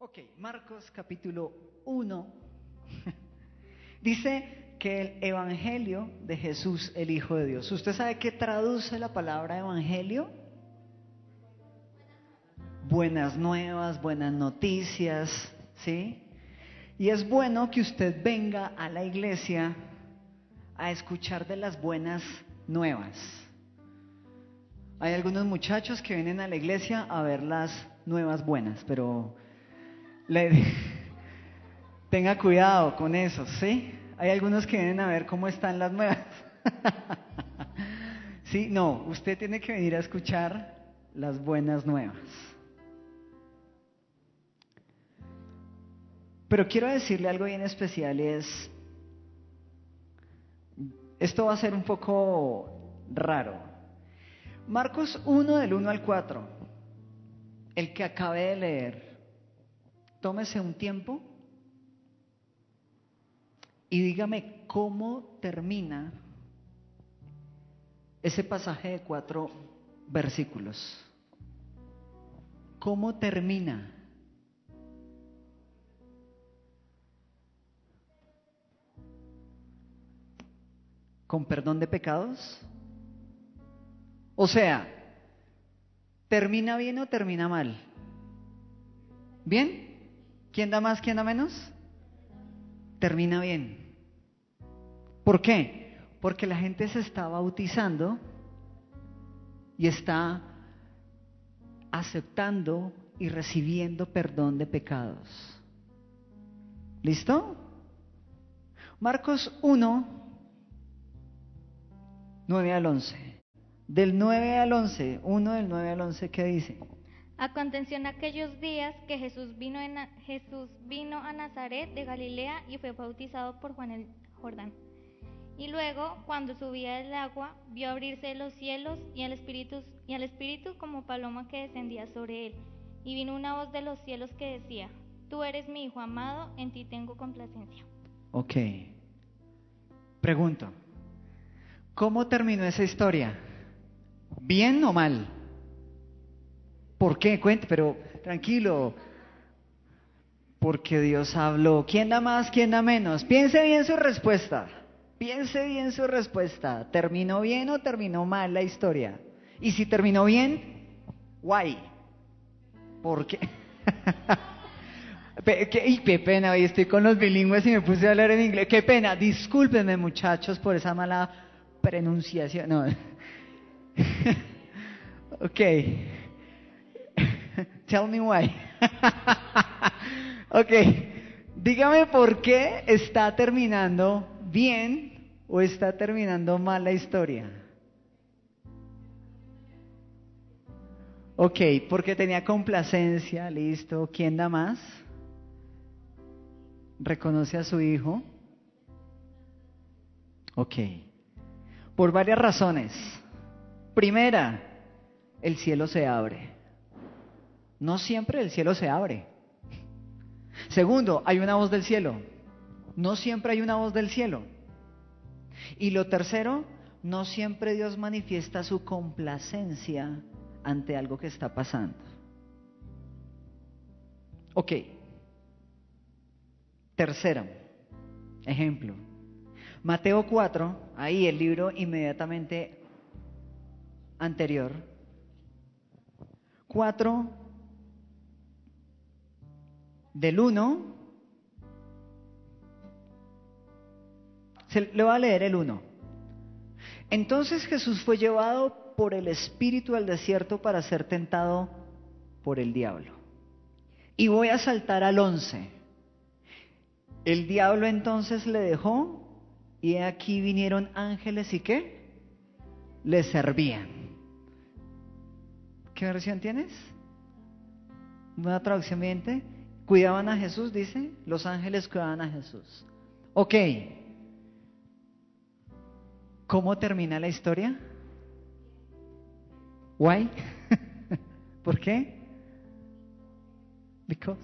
Ok, Marcos capítulo 1 dice que el Evangelio de Jesús, el Hijo de Dios. ¿Usted sabe qué traduce la palabra Evangelio? Buenas nuevas, buenas noticias, ¿sí? Y es bueno que usted venga a la iglesia a escuchar de las buenas nuevas. Hay algunos muchachos que vienen a la iglesia a ver las nuevas buenas, pero tenga cuidado con eso, ¿sí? Hay algunos que vienen a ver cómo están las nuevas. Sí, no, usted tiene que venir a escuchar las buenas nuevas. Pero quiero decirle algo bien especial, esto va a ser un poco raro. Marcos 1 del 1 al 4, el que acabé de leer, tómese un tiempo y dígame cómo termina ese pasaje de 4 versículos. ¿Cómo termina? ¿Con perdón de pecados? O sea, ¿termina bien o termina mal? ¿Bien? ¿Quién da más, quién da menos? Termina bien. ¿Por qué? Porque la gente se está bautizando y está aceptando y recibiendo perdón de pecados. ¿Listo? Marcos 1, 9 al 11. Del 9 al 11, 1 del 9 al 11, ¿qué dice? Aconteció en aquellos días que Jesús vino a Nazaret de Galilea y fue bautizado por Juan el Jordán. Y luego, cuando subía del agua, vio abrirse los cielos y al Espíritu como paloma que descendía sobre él. Y vino una voz de los cielos que decía: Tú eres mi Hijo amado, en ti tengo complacencia. Ok. Pregunto, ¿cómo terminó esa historia? ¿Bien o mal? ¿Por qué? Cuente, pero tranquilo. Porque Dios habló. ¿Quién da más? ¿Quién da menos? Piense bien su respuesta. Piense bien su respuesta. ¿Terminó bien o terminó mal la historia? Y si terminó bien, guay. ¿Por qué? Qué pena, hoy estoy con los bilingües y me puse a hablar en inglés. Qué pena, discúlpenme muchachos por esa mala pronunciación. No. Ok. Tell me why. Ok. Dígame por qué está terminando bien o está terminando mal la historia. Ok, porque tenía complacencia, listo. ¿Quién da más? ¿Reconoce a su hijo? Ok. Por varias razones. Primera, el cielo se abre. No siempre el cielo se abre. Segundo, hay una voz del cielo. No siempre hay una voz del cielo. Y lo tercero, no siempre Dios manifiesta su complacencia ante algo que está pasando. Ok. Tercero, ejemplo. Mateo 4, ahí el libro inmediatamente anterior. 4 del 1. Le voy a leer el 1. Entonces Jesús fue llevado por el Espíritu al desierto para ser tentado por el diablo. Y voy a saltar al 11. El diablo entonces le dejó y aquí vinieron ángeles y ¿qué? Le servían. ¿Qué versión tienes? ¿Una traducción viviente? Cuidaban a Jesús, dice. Los ángeles cuidaban a Jesús. Ok. ¿Cómo termina la historia? Why? ¿Por qué? Because.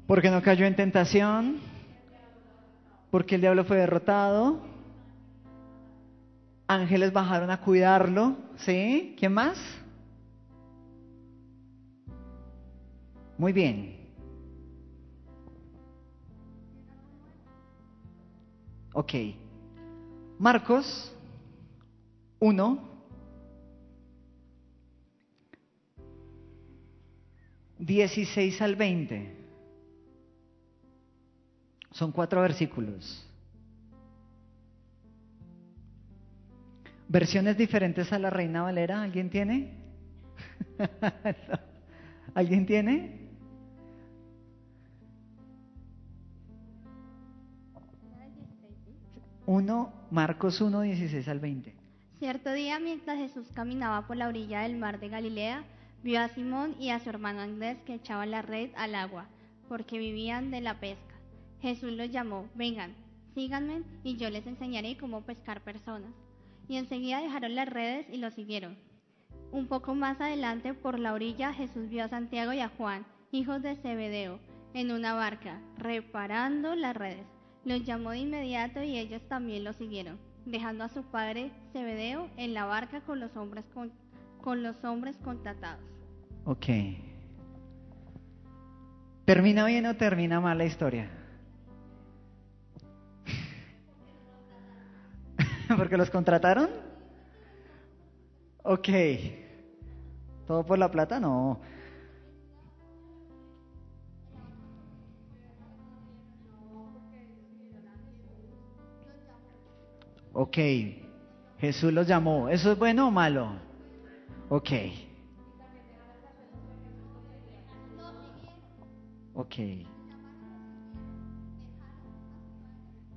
Porque no cayó en tentación. Porque el diablo fue derrotado. ángeles bajaron a cuidarlo, ¿sí? ¿Quién más? Muy bien. Ok. Marcos 1, 16 al 20. Son 4 versículos. Versiones diferentes a la Reina Valera. ¿Alguien tiene? ¿Alguien tiene? Marcos 1, 16 al 20. Cierto día, mientras Jesús caminaba por la orilla del mar de Galilea, vio a Simón y a su hermano Andrés que echaban la red al agua, porque vivían de la pesca. Jesús los llamó: vengan, síganme, y yo les enseñaré cómo pescar personas. Y enseguida dejaron las redes y lo siguieron. Un poco más adelante, por la orilla, Jesús vio a Santiago y a Juan, hijos de Zebedeo, en una barca, reparando las redes. Los llamó de inmediato y ellos también lo siguieron, dejando a su padre Zebedeo en la barca con los hombres contratados. Ok. ¿Termina bien o termina mal la historia? ¿Porque los contrataron? Ok. ¿Todo por la plata? No. Ok. Jesús los llamó. ¿Eso es bueno o malo? Ok. Ok.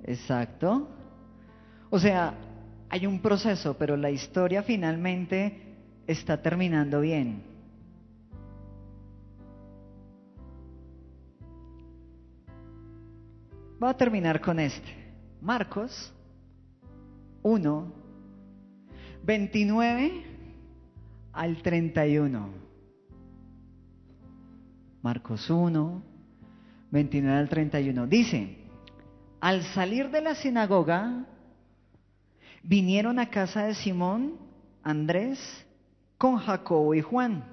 Exacto. O sea, hay un proceso, pero la historia finalmente está terminando bien. Voy a terminar con este. Marcos 1, 29 al 31. Marcos 1, 29 al 31. Dice: al salir de la sinagoga, vinieron a casa de Simón, Andrés, con Jacobo y Juan.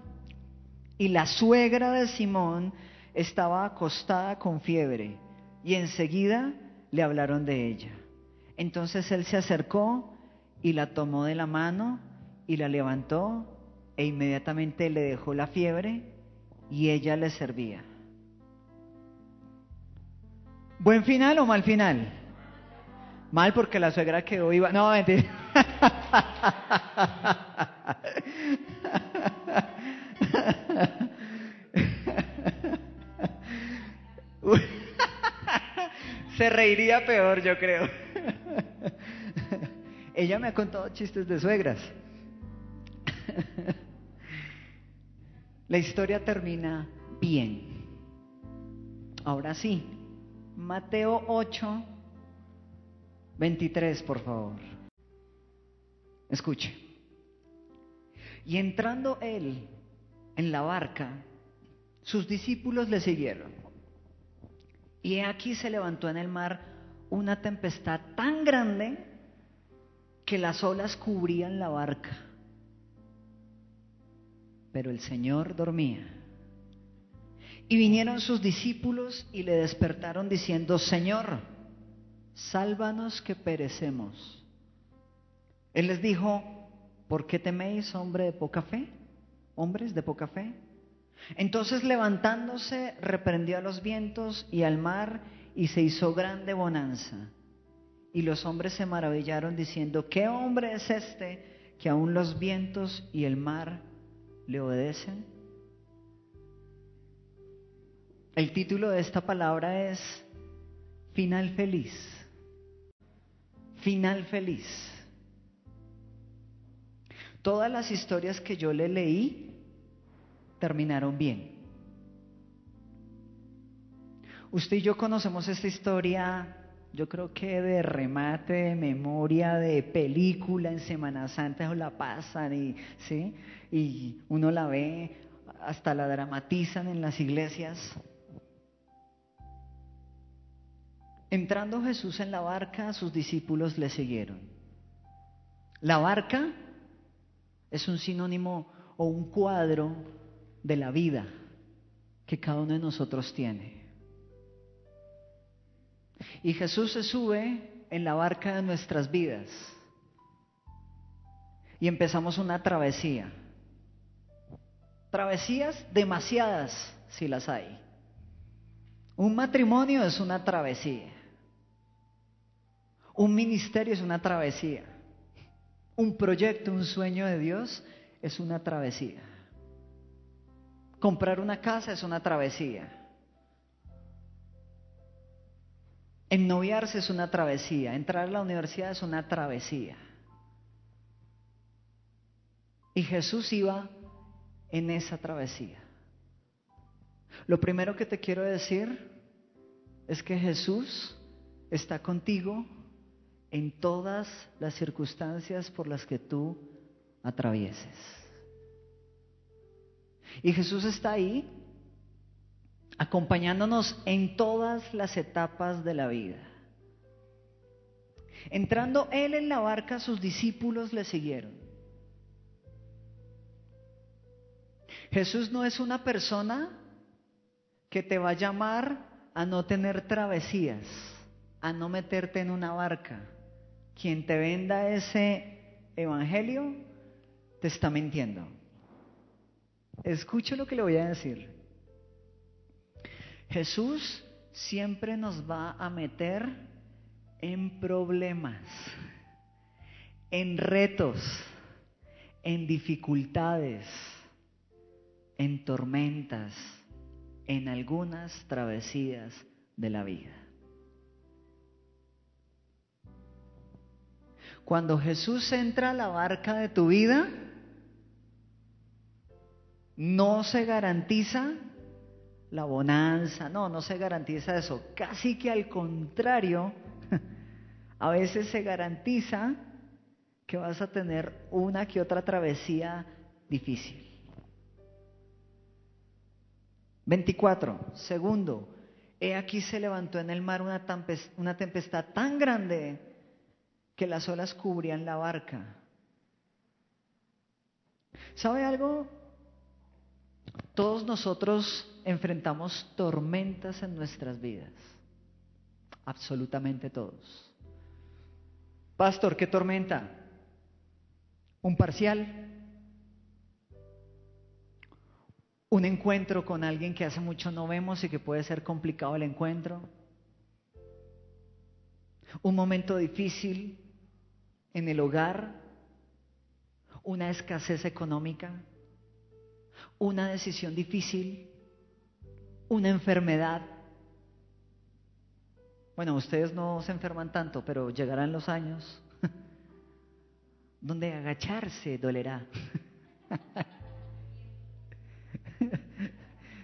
Y la suegra de Simón estaba acostada con fiebre, y enseguida le hablaron de ella. Entonces él se acercó y la tomó de la mano y la levantó, e inmediatamente le dejó la fiebre y ella le servía. ¿Buen final o mal final? Mal, porque la suegra quedó viva. No, mentira. Se reiría peor, yo creo. Ella me ha contado chistes de suegras. La historia termina bien. Ahora sí, Mateo 8, 23, por favor. Escuche. Y entrando él en la barca, sus discípulos le siguieron. Y he aquí se levantó en el mar una tempestad tan grande que las olas cubrían la barca. Pero el Señor dormía. Y vinieron sus discípulos y le despertaron diciendo: Señor, sálvanos que perecemos. Él les dijo: ¿por qué teméis, hombre de poca fe? ¿Hombres de poca fe? Entonces, levantándose, reprendió a los vientos y al mar, y se hizo grande bonanza. Y los hombres se maravillaron diciendo: ¿qué hombre es este que aun los vientos y el mar le obedecen? El título de esta palabra es Final feliz. Final feliz. Todas las historias que yo le leí terminaron bien. Usted y yo conocemos esta historia, yo creo que de remate, de memoria, de película en Semana Santa, o la pasan y, ¿sí? Y uno la ve, hasta la dramatizan en las iglesias. Entrando Jesús en la barca, sus discípulos le siguieron. La barca es un sinónimo o un cuadro de la vida que cada uno de nosotros tiene. Y Jesús se sube en la barca de nuestras vidas y empezamos una travesía. Travesías demasiadas, si las hay. Un matrimonio es una travesía. Un ministerio es una travesía. Un proyecto, un sueño de Dios es una travesía. Comprar una casa es una travesía. Ennoviarse es una travesía. Entrar a la universidad es una travesía. Y Jesús iba en esa travesía. Lo primero que te quiero decir es que Jesús está contigo en todas las circunstancias por las que tú atravieses. Y Jesús está ahí acompañándonos en todas las etapas de la vida. Entrando Él en la barca, sus discípulos le siguieron. Jesús no es una persona que te va a llamar a no tener travesías, a no meterte en una barca. Quien te venda ese evangelio te está mintiendo. Escuche lo que le voy a decir. Jesús siempre nos va a meter en problemas, en retos, en dificultades, en tormentas, en algunas travesías de la vida. Cuando Jesús entra a la barca de tu vida, no se garantiza la bonanza, no se garantiza eso. Casi que al contrario, a veces se garantiza que vas a tener una que otra travesía difícil. 24. Segundo, he aquí se levantó en el mar una tempestad tan grande que las olas cubrían la barca. ¿Sabe algo? Todos nosotros enfrentamos tormentas en nuestras vidas. Absolutamente todos. Pastor, ¿qué tormenta? ¿Un parcial? ¿Un encuentro con alguien que hace mucho no vemos y que puede ser complicado el encuentro? ¿Un momento difícil en el hogar? ¿Una escasez económica? ¿Una decisión difícil? ¿Una enfermedad? Bueno, ustedes no se enferman tanto, pero llegarán los años donde agacharse dolerá.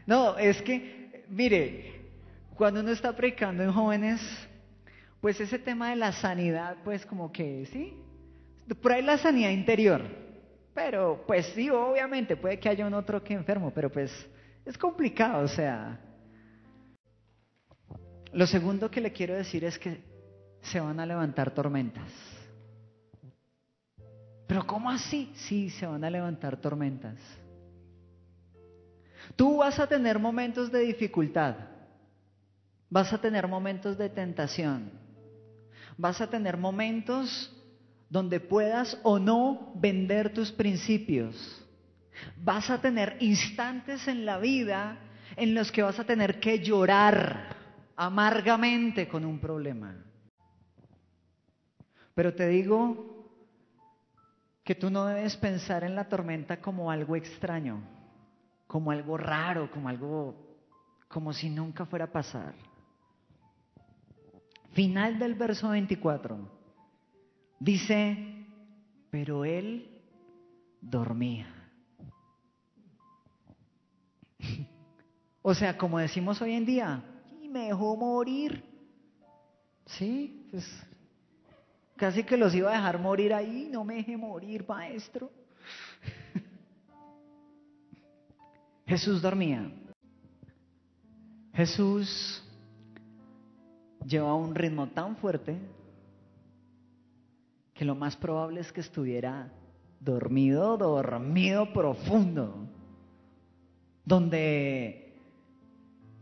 No, es que, mire, cuando uno está predicando en jóvenes, pues ese tema de la sanidad, pues como que, ¿sí? Por ahí la sanidad interior, pero pues sí, obviamente, puede que haya un otro que enfermo, pero pues es complicado, o sea. Lo segundo que le quiero decir es que se van a levantar tormentas. ¿Pero cómo así? Sí, se van a levantar tormentas. Tú vas a tener momentos de dificultad, vas a tener momentos de tentación, vas a tener momentos donde puedas o no vender tus principios, vas a tener instantes en la vida en los que vas a tener que llorar amargamente con un problema. Pero te digo que tú no debes pensar en la tormenta como algo extraño, como algo raro, como si nunca fuera a pasar. Final del verso 24. Dice, pero él dormía. O sea, como decimos hoy en día, y me dejó morir. Sí, pues casi que los iba a dejar morir ahí, no me deje morir, maestro. Jesús dormía. Jesús llevaba un ritmo tan fuerte que lo más probable es que estuviera dormido profundo, donde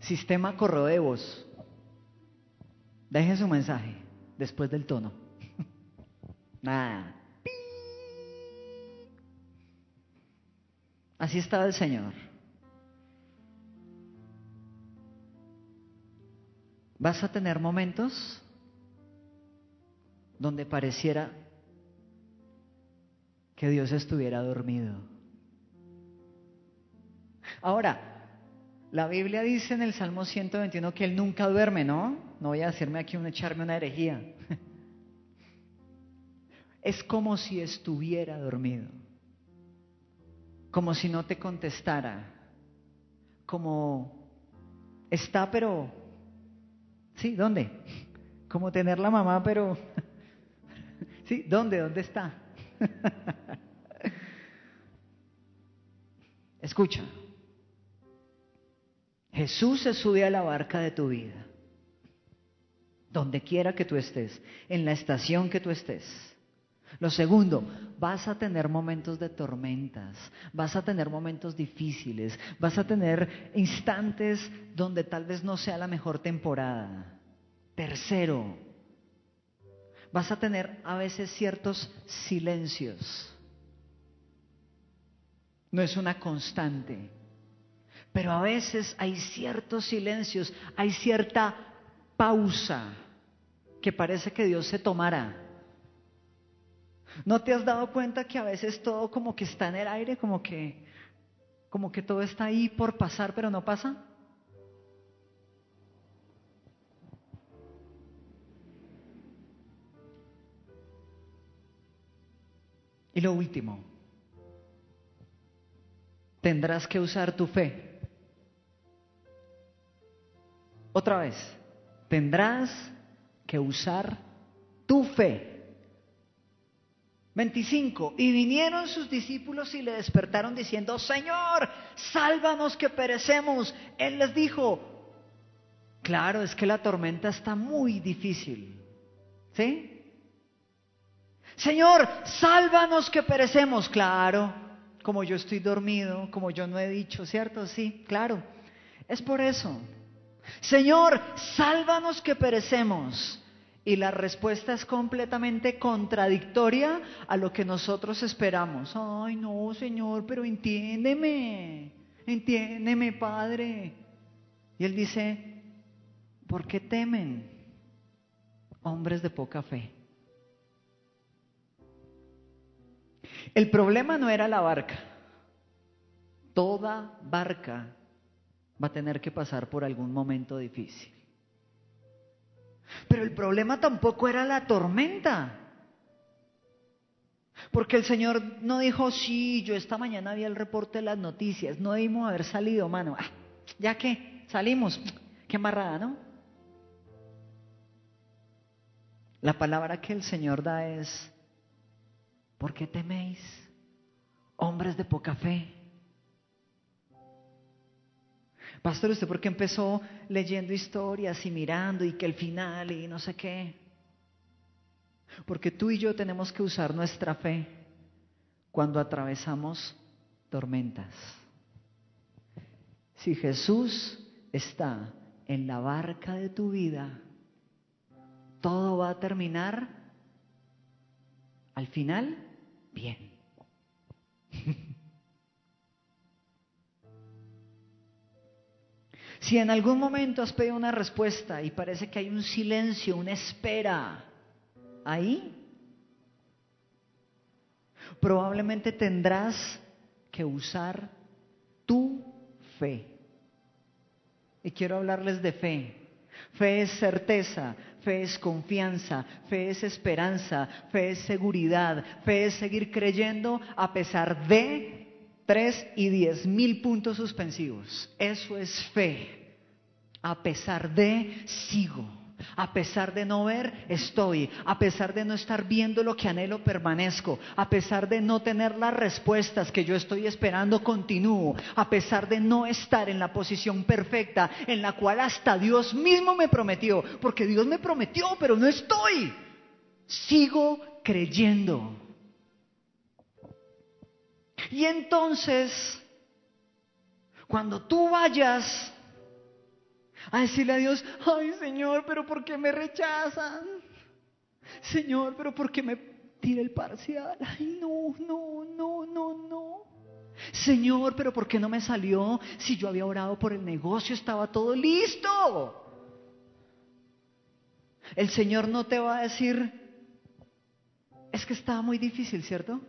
sistema correo de voz, deje su mensaje después del tono. Nada. Así estaba el Señor. Vas a tener momentos donde pareciera que Dios estuviera dormido. Ahora, la Biblia dice en el Salmo 121 que Él nunca duerme, ¿no? No voy a decirme aquí echarme una herejía. Es como si estuviera dormido, como si no te contestara, como está pero, sí, ¿dónde? Como tener la mamá pero, sí, ¿dónde está? Escucha, Jesús se sube a la barca de tu vida, donde quiera que tú estés, en la estación que tú estés. Lo segundo, vas a tener momentos de tormentas, vas a tener momentos difíciles, vas a tener instantes donde tal vez no sea la mejor temporada. Tercero, vas a tener a veces ciertos silencios. No es una constante, pero a veces hay ciertos silencios, hay cierta pausa que parece que Dios se tomara. ¿No te has dado cuenta que a veces todo como que está en el aire, como que todo está ahí por pasar, pero no pasa? Y lo último, tendrás que usar tu fe. Otra vez, tendrás que usar tu fe. 25, y vinieron sus discípulos y le despertaron diciendo, Señor, sálvanos que perecemos. Él les dijo, claro, es que la tormenta está muy difícil, ¿sí? Señor, sálvanos que perecemos. Claro, como yo estoy dormido, como yo no he dicho, ¿cierto? Sí, claro, es por eso. Señor, sálvanos que perecemos. Y la respuesta es completamente contradictoria a lo que nosotros esperamos. Ay, no, Señor, pero entiéndeme, Padre. Y Él dice, ¿por qué temen, hombres de poca fe? El problema no era la barca. Toda barca va a tener que pasar por algún momento difícil. Pero el problema tampoco era la tormenta. Porque el Señor no dijo, sí, yo esta mañana vi el reporte de las noticias, no debimos haber salido, mano. Ya que salimos, qué embarrada, ¿no? La palabra que el Señor da es, ¿por qué teméis, hombres de poca fe? Pastor, ¿usted por qué empezó leyendo historias y mirando y que el final y no sé qué? Porque tú y yo tenemos que usar nuestra fe cuando atravesamos tormentas. Si Jesús está en la barca de tu vida, todo va a terminar al final bien. Si en algún momento has pedido una respuesta y parece que hay un silencio, una espera ahí, probablemente tendrás que usar tu fe. Y quiero hablarles de fe. Fe es certeza, fe es confianza, fe es esperanza, fe es seguridad, fe es seguir creyendo a pesar de 3 y 10,000 puntos suspensivos. Eso es fe. A pesar de, sigo. A pesar de no ver, estoy. A pesar de no estar viendo lo que anhelo, permanezco. A pesar de no tener las respuestas que yo estoy esperando, continúo. A pesar de no estar en la posición perfecta en la cual hasta Dios mismo me prometió. Porque Dios me prometió, pero no estoy. Sigo creyendo. Y entonces, cuando tú vayas a decirle a Dios, ay Señor, pero ¿por qué me rechazan? Señor, pero ¿por qué me tira el parcial? Ay, no. Señor, pero ¿por qué no me salió? Si yo había orado por el negocio, estaba todo listo. El Señor no te va a decir, es que estaba muy difícil, ¿cierto?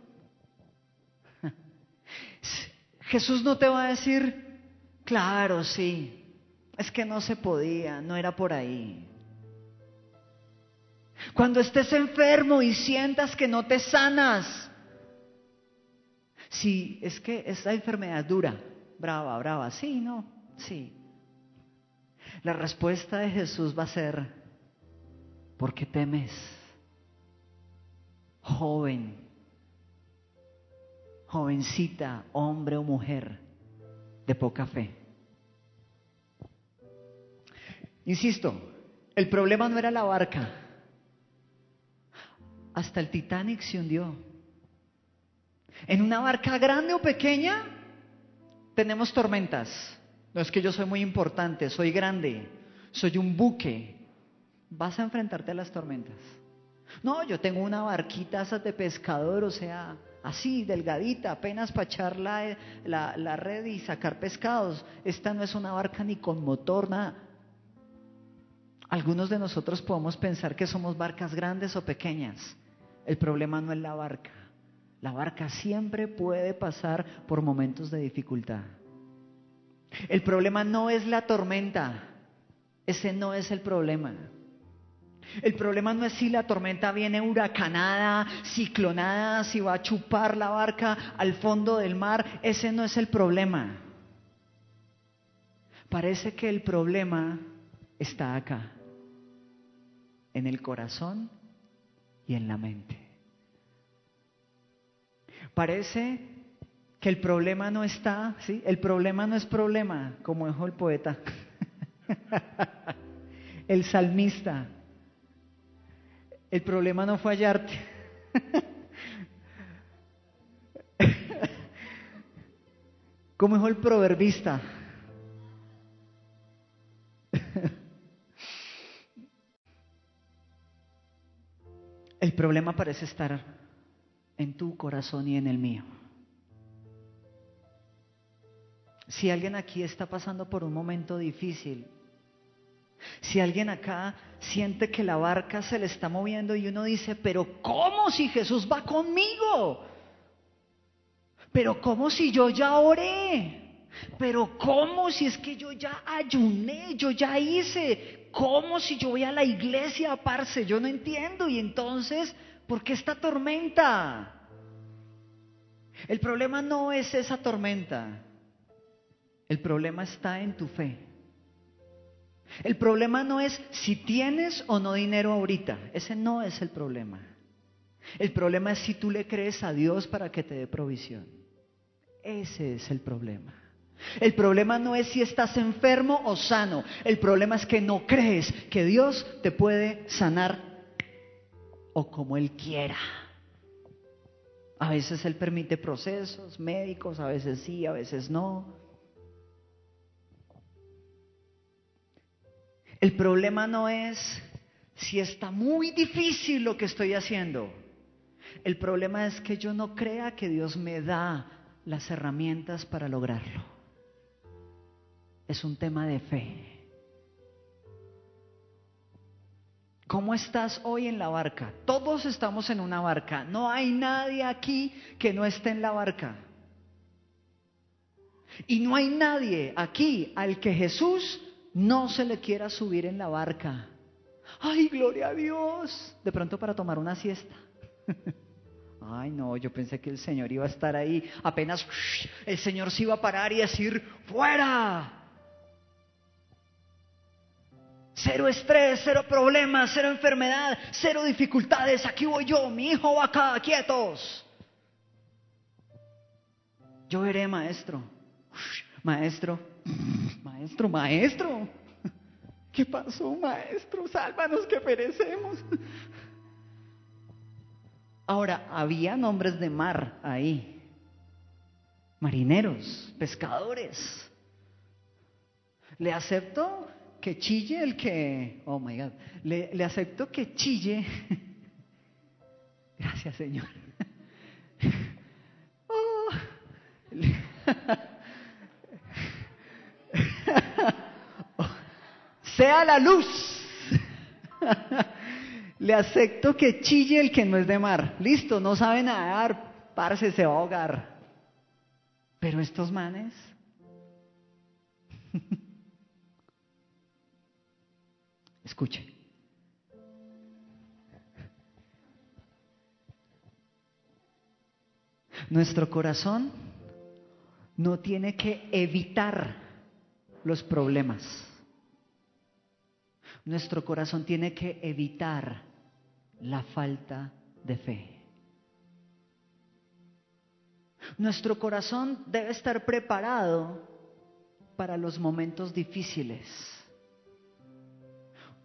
Jesús no te va a decir, claro, sí, es que no se podía, no era por ahí. Cuando estés enfermo y sientas que no te sanas, sí, es que esta enfermedad dura, brava, sí, no, sí. La respuesta de Jesús va a ser, ¿por qué temes? Jovencita, hombre o mujer de poca fe. Insisto, el problema no era la barca. Hasta el Titanic se hundió. En una barca grande o pequeña tenemos tormentas. No es que yo soy muy importante, soy grande, soy un buque. Vas a enfrentarte a las tormentas. No, yo tengo una barquita esas de pescador, o sea, así, delgadita, apenas para echar la red y sacar pescados. Esta no es una barca ni con motor, nada. Algunos de nosotros podemos pensar que somos barcas grandes o pequeñas. El problema no es la barca. La barca siempre puede pasar por momentos de dificultad. El problema no es la tormenta. Ese no es el problema. El problema no es si la tormenta viene huracanada, ciclonada, si va a chupar la barca al fondo del mar. Ese no es el problema. Parece que el problema está acá, en el corazón y en la mente. Parece que el problema no está, ¿sí? El problema no es problema, como dijo el poeta, el salmista. El problema no fue hallarte. Como dijo el proverbista. El problema parece estar en tu corazón y en el mío. Si alguien aquí está pasando por un momento difícil, si alguien acá siente que la barca se le está moviendo y uno dice, pero ¿cómo si Jesús va conmigo? Pero ¿cómo si yo ya oré? Pero ¿cómo si es que yo ya ayuné, yo ya hice? ¿Cómo si yo voy a la iglesia, parce? Yo no entiendo. Y entonces, ¿por qué esta tormenta? El problema no es esa tormenta. El problema está en tu fe. El problema no es si tienes o no dinero ahorita. Ese no es el problema. El problema es si tú le crees a Dios para que te dé provisión. Ese es el problema. El problema no es si estás enfermo o sano. El problema es que no crees que Dios te puede sanar o como Él quiera. A veces Él permite procesos médicos, a veces sí, a veces no. El problema no es si está muy difícil lo que estoy haciendo. El problema es que yo no crea que Dios me da las herramientas para lograrlo. Es un tema de fe. ¿Cómo estás hoy en la barca? Todos estamos en una barca. No hay nadie aquí que no esté en la barca. Y no hay nadie aquí al que Jesús no se le quiera subir en la barca. ¡Ay, gloria a Dios! De pronto para tomar una siesta. Ay, no, yo pensé que el Señor iba a estar ahí. Apenas el Señor se iba a parar y decir, ¡fuera! Cero estrés, cero problemas, cero enfermedad, cero dificultades. Aquí voy yo, mi hijo va acá, quietos. Yo veré, maestro. Maestro. ¿Qué pasó, maestro? Sálvanos que perecemos. Ahora, había nombres de mar ahí. Marineros, pescadores. Le acepto que chille el que... Oh, my God. Le acepto que chille. Gracias, Señor. Oh. Sea la luz. Le acepto que chille el que no es de mar. Listo, no sabe nadar, parce, se va a ahogar. Pero estos manes... Escuche. Nuestro corazón no tiene que evitar los problemas. Nuestro corazón tiene que evitar la falta de fe. Nuestro corazón debe estar preparado para los momentos difíciles.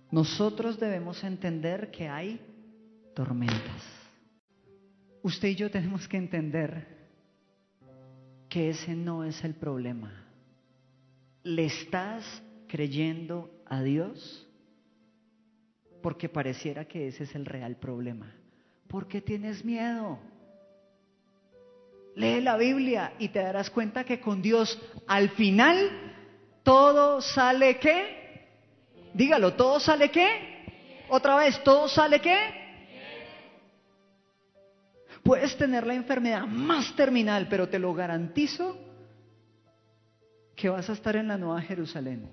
Nosotros debemos entender que hay tormentas. Usted y yo tenemos que entender que ese no es el problema. ¿Le estás creyendo a Dios? Porque pareciera que ese es el real problema. ¿Por qué tienes miedo? Lee la Biblia y te darás cuenta que con Dios al final todo sale ¿qué? Dígalo, ¿todo sale qué? Otra vez, ¿todo sale qué? Puedes tener la enfermedad más terminal, pero te lo garantizo que vas a estar en la Nueva Jerusalén.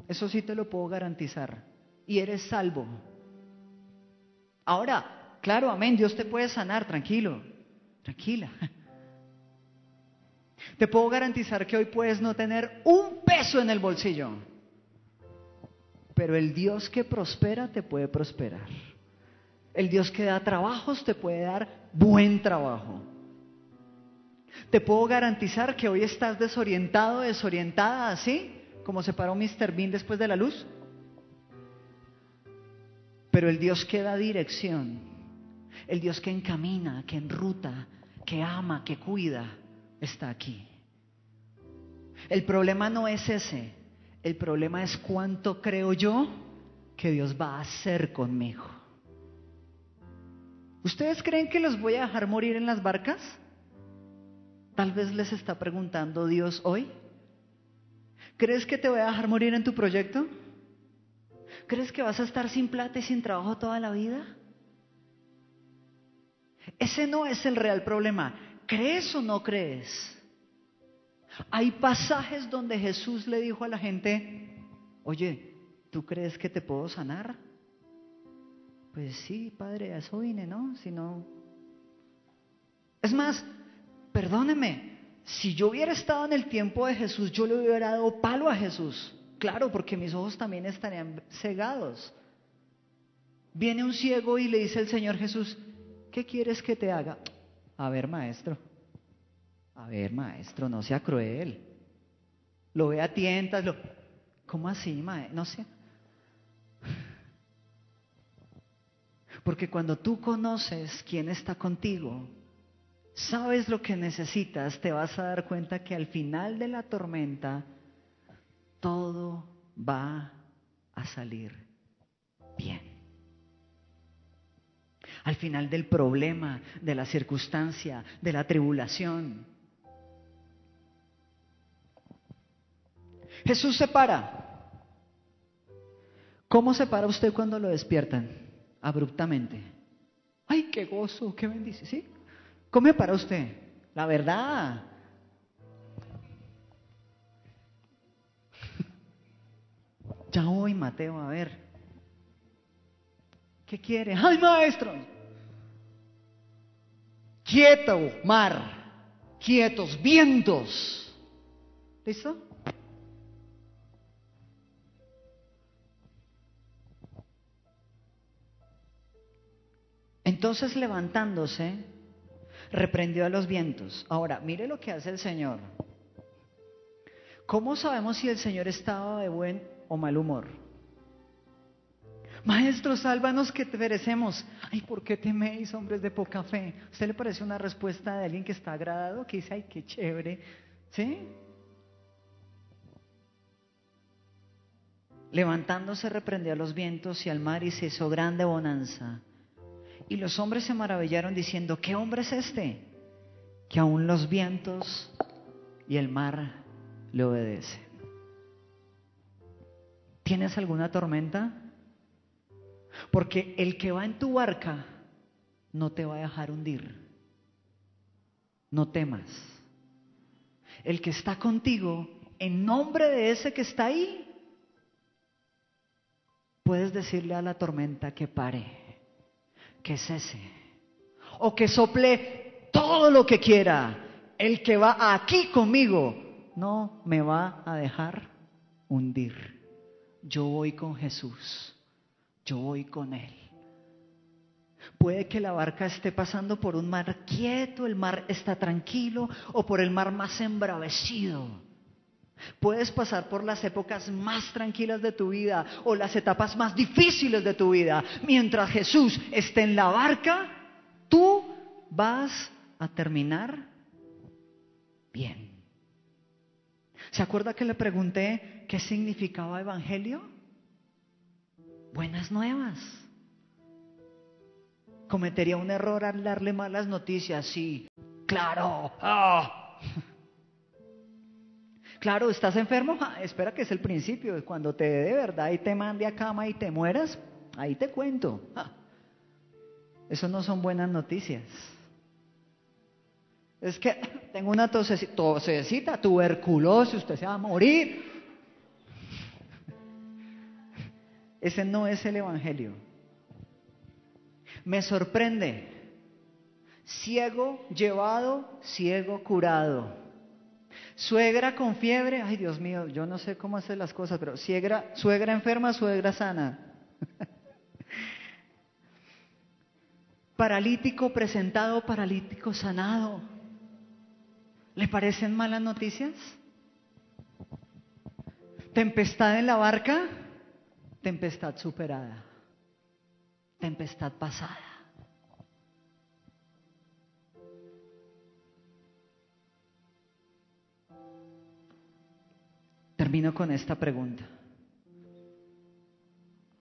Eso sí te lo puedo garantizar. Y eres salvo. Ahora, claro, amén, Dios te puede sanar, tranquilo, tranquila. Te puedo garantizar que hoy puedes no tener un peso en el bolsillo. Pero el Dios que prospera te puede prosperar. El Dios que da trabajos te puede dar buen trabajo. Te puedo garantizar que hoy estás desorientado, desorientada, así como se paró Mr. Bean después de la luz. Pero el Dios que da dirección, el Dios que encamina, que enruta, que ama, que cuida, está aquí. El problema no es ese, el problema es cuánto creo yo que Dios va a hacer conmigo. ¿Ustedes creen que los voy a dejar morir en las barcas? Tal vez les está preguntando Dios hoy. ¿Crees que te voy a dejar morir en tu proyecto? ¿Crees que vas a estar sin plata y sin trabajo toda la vida? Ese no es el real problema. ¿Crees o no crees? Hay pasajes donde Jesús le dijo a la gente, oye, ¿tú crees que te puedo sanar? Pues sí, Padre, a eso vine, ¿no? Si no... Es más, perdóneme, si yo hubiera estado en el tiempo de Jesús, yo le hubiera dado palo a Jesús. Claro, porque mis ojos también estarían cegados. Viene un ciego y le dice el Señor Jesús, ¿qué quieres que te haga? A ver, maestro, no sea cruel. Lo ve a tientas, ¿cómo así, maestro? No sé. Porque cuando tú conoces quién está contigo, sabes lo que necesitas, te vas a dar cuenta que al final de la tormenta todo va a salir bien. Al final del problema, de la circunstancia, de la tribulación. Jesús se para. ¿Cómo se para usted cuando lo despiertan? Abruptamente. ¡Ay, qué gozo, qué bendición! ¿Sí? ¿Cómo se para usted? La verdad. Ya voy, Mateo, a ver. ¿Qué quiere? ¡Ay, maestro! Quieto, mar. Quietos, vientos. ¿Listo? Entonces, levantándose, reprendió a los vientos. Ahora, mire lo que hace el Señor. ¿Cómo sabemos si el Señor estaba de buen o mal humor? Maestro, sálvanos que perecemos. Ay, ¿por qué teméis, hombres de poca fe? ¿A usted le parece una respuesta de alguien que está agradado? Que dice, ay, qué chévere. ¿Sí? Levantándose reprendió a los vientos y al mar y se hizo grande bonanza. Y los hombres se maravillaron diciendo, ¿qué hombre es este? Que aún los vientos y el mar le obedecen. ¿Tienes alguna tormenta? Porque el que va en tu barca no te va a dejar hundir. No temas. El que está contigo, en nombre de ese que está ahí, puedes decirle a la tormenta que pare, que cese, o que sople todo lo que quiera. El que va aquí conmigo no me va a dejar hundir. Yo voy con Jesús, yo voy con Él. Puede que la barca esté pasando por un mar quieto, el mar está tranquilo, o por el mar más embravecido. Puedes pasar por las épocas más tranquilas de tu vida o las etapas más difíciles de tu vida. Mientras Jesús esté en la barca, tú vas a terminar bien. ¿Se acuerda que le pregunté qué significaba evangelio? Buenas nuevas. ¿Cometería un error al darle malas noticias? Sí, claro. Claro, ¿estás enfermo? Espera que es el principio. Cuando te dé de verdad y te mande a cama y te mueras, ahí te cuento. Eso no son buenas noticias. Es que tengo una tosecita, tuberculosis, usted se va a morir. Ese no es el evangelio. Me sorprende. Ciego llevado, ciego curado. Suegra con fiebre, ay Dios mío, yo no sé cómo hacer las cosas, pero suegra enferma, suegra sana. Paralítico presentado, paralítico sanado. ¿Le parecen malas noticias? Tempestad en la barca, tempestad superada, tempestad pasada. Termino con esta pregunta.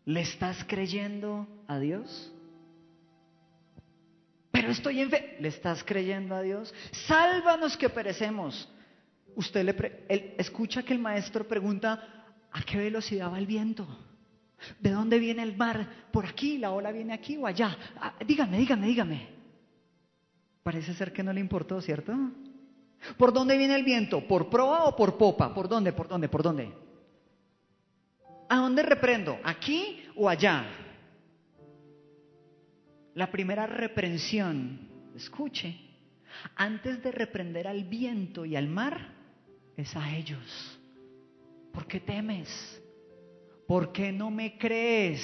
¿Le estás creyendo a Dios? Pero estoy en fe. ¿Le estás creyendo a Dios? Sálvanos que perecemos. Él escucha que el maestro pregunta, ¿a qué velocidad va el viento? ¿De dónde viene el mar? ¿Por aquí? ¿La ola viene aquí o allá? Dígame. Parece ser que no le importó, ¿cierto? ¿Por dónde viene el viento? ¿Por proa o por popa? ¿Por dónde? ¿A dónde reprendo? ¿Aquí o allá? La primera reprensión, escuche, antes de reprender al viento y al mar, es a ellos. ¿Por qué temes? ¿Por qué no me crees?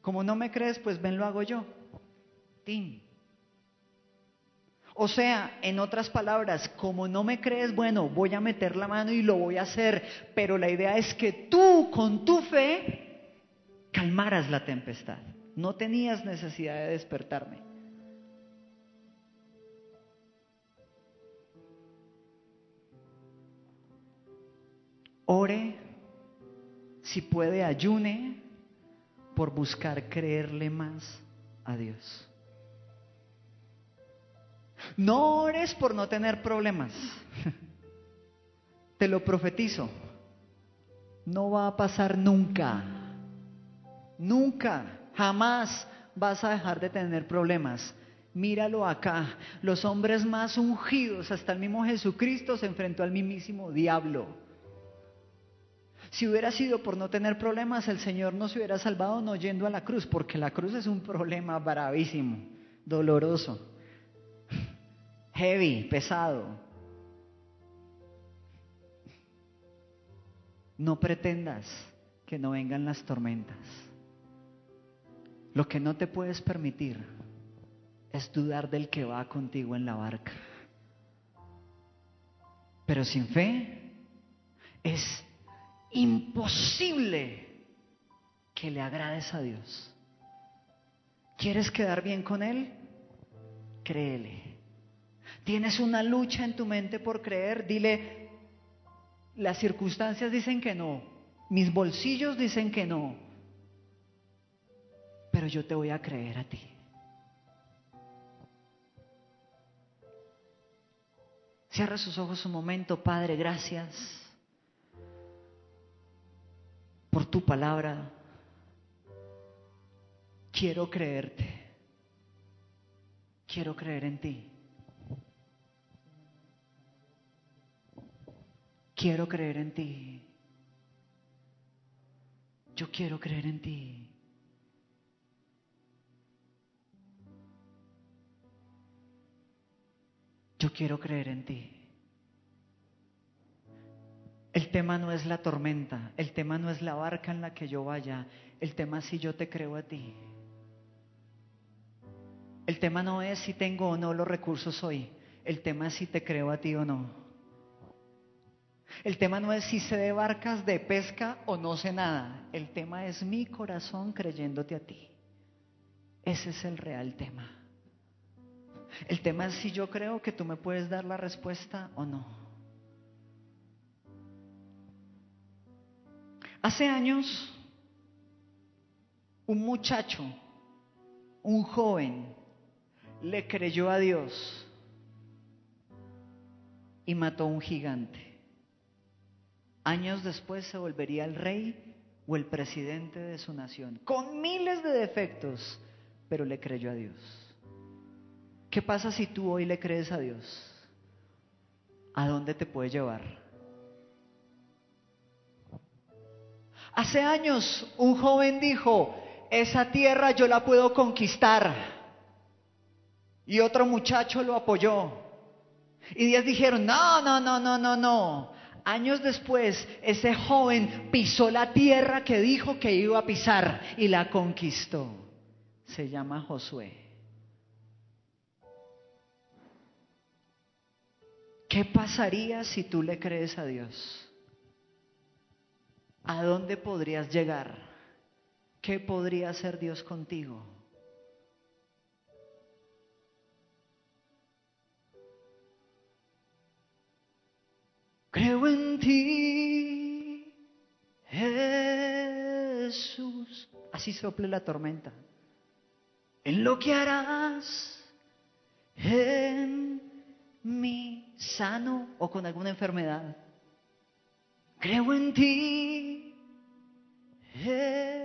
Como no me crees, pues ven, lo hago yo. Tin. O sea, en otras palabras, como no me crees, bueno, voy a meter la mano y lo voy a hacer, pero la idea es que tú, con tu fe, calmaras la tempestad. No tenías necesidad de despertarme. Ore, si puede, ayune por buscar creerle más a Dios. No ores por no tener problemas. Te lo profetizo. No va a pasar nunca. Nunca, jamás vas a dejar de tener problemas. Míralo acá. Los hombres más ungidos, hasta el mismo Jesucristo, se enfrentó al mismísimo diablo. Si hubiera sido por no tener problemas, el Señor no se hubiera salvado no yendo a la cruz, porque la cruz es un problema bravísimo, doloroso. Heavy, pesado. No pretendas que no vengan las tormentas. Lo que no te puedes permitir es dudar del que va contigo en la barca. Pero sin fe es imposible que le agrades a Dios. ¿Quieres quedar bien con Él? Créele. ¿Tienes una lucha en tu mente por creer? Dile, las circunstancias dicen que no, mis bolsillos dicen que no, pero yo te voy a creer a ti. Cierra sus ojos un momento. Padre, gracias por tu palabra. Quiero creerte. Quiero creer en ti. Quiero creer en ti. Yo quiero creer en ti. Yo quiero creer en ti. El tema no es la tormenta, el tema no es la barca en la que yo vaya, el tema es si yo te creo a ti. El tema no es si tengo o no los recursos hoy, el tema es si te creo a ti o no. El tema no es si sé de barcas, de pesca o no sé nada, el tema es mi corazón creyéndote a ti. Ese es el real tema. El tema es si yo creo que tú me puedes dar la respuesta o no. Hace años, un muchacho, un joven, le creyó a Dios y mató a un gigante. Años después se volvería el rey o el presidente de su nación, con miles de defectos, pero le creyó a Dios. ¿Qué pasa si tú hoy le crees a Dios? ¿A dónde te puede llevar? Hace años un joven dijo, esa tierra yo la puedo conquistar. Y otro muchacho lo apoyó. Y 10 dijeron, no. Años después, ese joven pisó la tierra que dijo que iba a pisar y la conquistó. Se llama Josué. ¿Qué pasaría si tú le crees a Dios? ¿A dónde podrías llegar? ¿Qué podría hacer Dios contigo? Creo en ti, Jesús. Así sople la tormenta. En lo que harás en mí, sano o con alguna enfermedad. Creo en ti, Jesús.